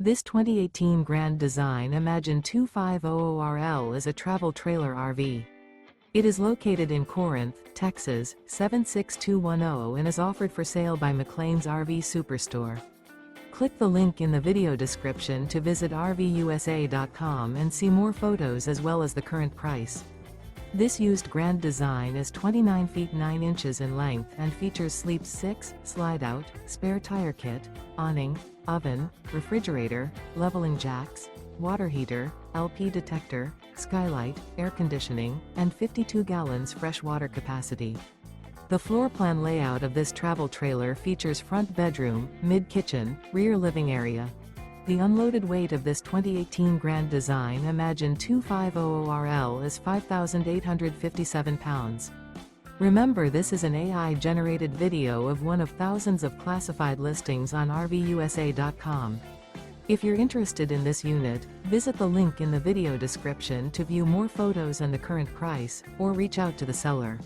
This 2018 Grand Design Imagine 2500RL is a travel trailer RV. It is located in Corinth, Texas, 76210 and is offered for sale by McClain's RV Superstore. Click the link in the video description to visit RVUSA.com and see more photos as well as the current price. This used Grand Design is 29 feet 9 inches in length and features Sleep 6, Slideout, spare tire kit, awning, oven, refrigerator, leveling jacks, water heater, LP detector, skylight, air conditioning, and 52 gallons fresh water capacity. The floor plan layout of this travel trailer features front bedroom, mid-kitchen, rear living area. The unloaded weight of this 2018 Grand Design Imagine 2500RL is 5,857 pounds. Remember, this is an AI-generated video of one of thousands of classified listings on RVUSA.com. If you're interested in this unit, visit the link in the video description to view more photos and the current price, or reach out to the seller.